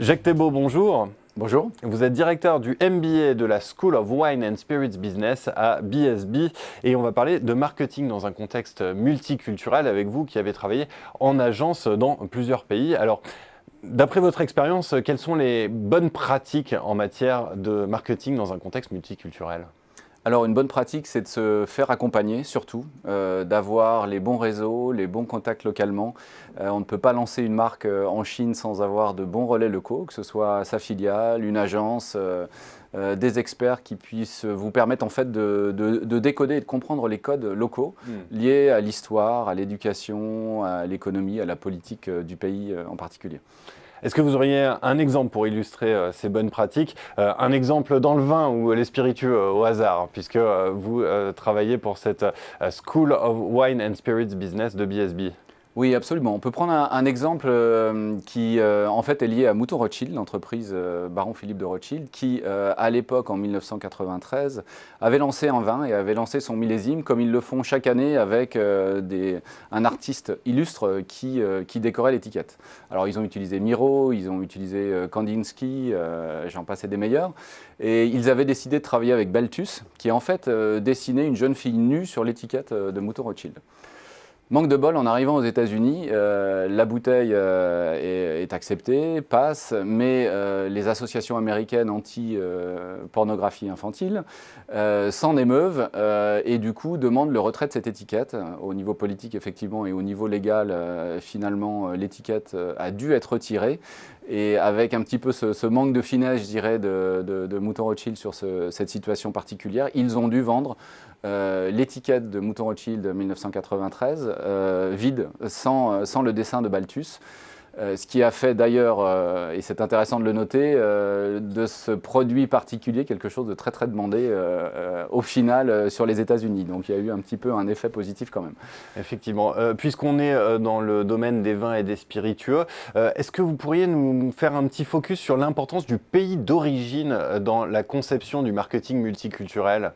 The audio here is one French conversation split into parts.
Jacques Thébault, bonjour. Bonjour. Vous êtes directeur du MBA de la School of Wine and Spirits Business à BSB et on va parler de marketing dans un contexte multiculturel avec vous qui avez travaillé en agence dans plusieurs pays. Alors, d'après votre expérience, quelles sont les bonnes pratiques en matière de marketing dans un contexte multiculturel ? Alors une bonne pratique, c'est de se faire accompagner surtout, d'avoir les bons réseaux, les bons contacts localement. On ne peut pas lancer une marque en Chine sans avoir de bons relais locaux, que ce soit sa filiale, une agence, des experts qui puissent vous permettre en fait de décoder et de comprendre les codes locaux liés à l'histoire, à l'éducation, à l'économie, à la politique du pays en particulier. Est-ce que vous auriez un exemple pour illustrer ces bonnes pratiques, un exemple dans le vin ou les spiritueux au hasard, puisque vous travaillez pour cette School of Wine and Spirits Business de BSB? Oui, absolument. On peut prendre un exemple qui, en fait, est lié à Mouton Rothschild, l'entreprise Baron Philippe de Rothschild, qui, à l'époque, en 1993, avait lancé un vin et avait lancé son millésime, comme ils le font chaque année avec un artiste illustre qui décorait l'étiquette. Alors, ils ont utilisé Miro, ils ont utilisé Kandinsky, j'en passais des meilleurs. Et ils avaient décidé de travailler avec Balthus, qui, en fait, dessinait une jeune fille nue sur l'étiquette de Mouton Rothschild. Manque de bol, en arrivant aux États-Unis, la bouteille est acceptée, passe, mais les associations américaines anti-pornographie infantile s'en émeuvent et du coup demandent le retrait de cette étiquette. Au niveau politique, effectivement, et au niveau légal, finalement, l'étiquette a dû être retirée. Et avec un petit peu ce manque de finesse, je dirais, de Mouton Rothschild sur cette situation particulière, ils ont dû vendre l'étiquette de Mouton Rothschild 1993 vide, sans le dessin de Balthus. Ce qui a fait d'ailleurs, et c'est intéressant de le noter, de ce produit particulier quelque chose de très très demandé au final sur les États-Unis. Donc il y a eu un petit peu un effet positif quand même. Effectivement. Puisqu'on est dans le domaine des vins et des spiritueux, est-ce que vous pourriez nous faire un petit focus sur l'importance du pays d'origine dans la conception du marketing multiculturel ?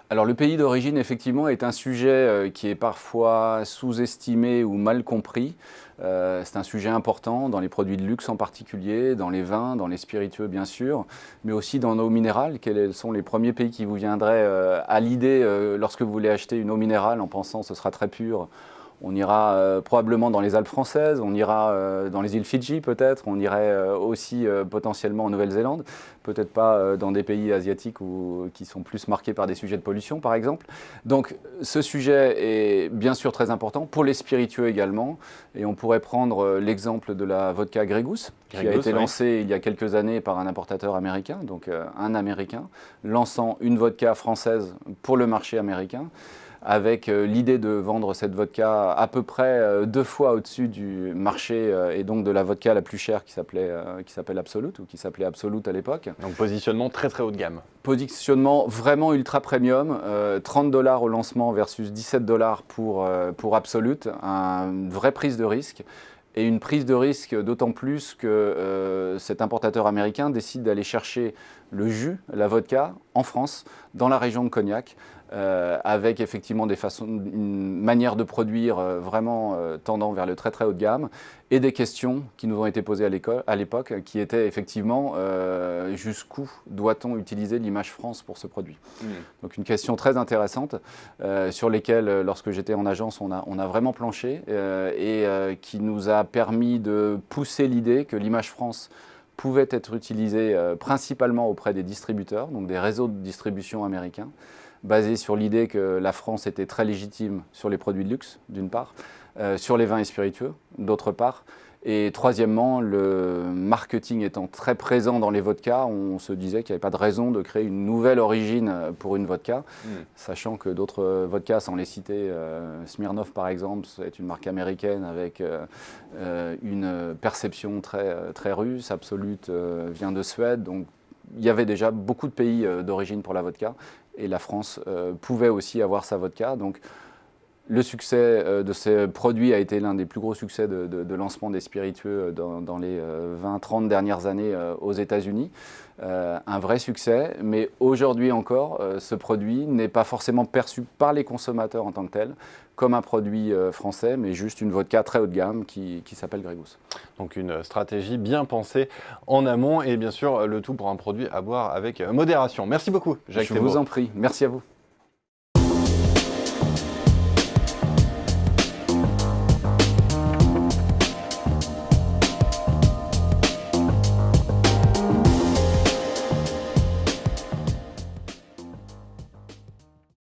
Alors le pays d'origine, effectivement, est un sujet qui est parfois sous-estimé ou mal compris. C'est un sujet important dans les produits de luxe en particulier, dans les vins, dans les spiritueux bien sûr, mais aussi dans nos eaux minérales. Quels sont les premiers pays qui vous viendraient à l'idée lorsque vous voulez acheter une eau minérale en pensant que ce sera très pur ? On ira probablement dans les Alpes françaises, on ira dans les îles Fidji peut-être, on irait aussi potentiellement en Nouvelle-Zélande, peut-être pas dans des pays asiatiques qui sont plus marqués par des sujets de pollution par exemple. Donc ce sujet est bien sûr très important, pour les spiritueux également, et on pourrait prendre l'exemple de la vodka Grey Goose, qui a été lancée il y a quelques années par un importateur américain, donc un Américain, lançant une vodka française pour le marché américain, avec l'idée de vendre cette vodka à peu près 2 fois au-dessus du marché et donc de la vodka la plus chère qui s'appelle Absolut ou qui s'appelait Absolut à l'époque. Donc positionnement très très haut de gamme. Positionnement vraiment ultra premium, $30 au lancement versus $17 pour Absolut, une vraie prise de risque. Et une prise de risque d'autant plus que cet importateur américain décide d'aller chercher le jus, la vodka, en France, dans la région de Cognac, avec effectivement une manière de produire vraiment tendant vers le très très haut de gamme, et des questions qui nous ont été posées à l'époque, qui étaient effectivement jusqu'où doit-on utiliser l'image France pour ce produit. Donc une question très intéressante sur lesquelles, lorsque j'étais en agence, on a vraiment planché et qui nous a permis de pousser l'idée que l'image France pouvait être utilisée principalement auprès des distributeurs, donc des réseaux de distribution américains, basés sur l'idée que la France était très légitime sur les produits de luxe, d'une part, sur les vins et spiritueux, d'autre part. Et troisièmement, le marketing étant très présent dans les vodkas, on se disait qu'il n'y avait pas de raison de créer une nouvelle origine pour une vodka, sachant que d'autres vodkas, sans les citer, Smirnoff par exemple, c'est une marque américaine avec une perception très, très russe, Absolut vient de Suède, donc il y avait déjà beaucoup de pays d'origine pour la vodka, et la France pouvait aussi avoir sa vodka. Donc, Le succès de ces produits a été l'un des plus gros succès de lancement des spiritueux dans les 20-30 dernières années aux États-Unis. Un vrai succès, mais aujourd'hui encore, ce produit n'est pas forcément perçu par les consommateurs en tant que tel comme un produit français, mais juste une vodka très haut de gamme qui s'appelle Grey Goose. Donc une stratégie bien pensée en amont et bien sûr le tout pour un produit à boire avec modération. Merci beaucoup, Jacques Je vous en prie, merci à vous.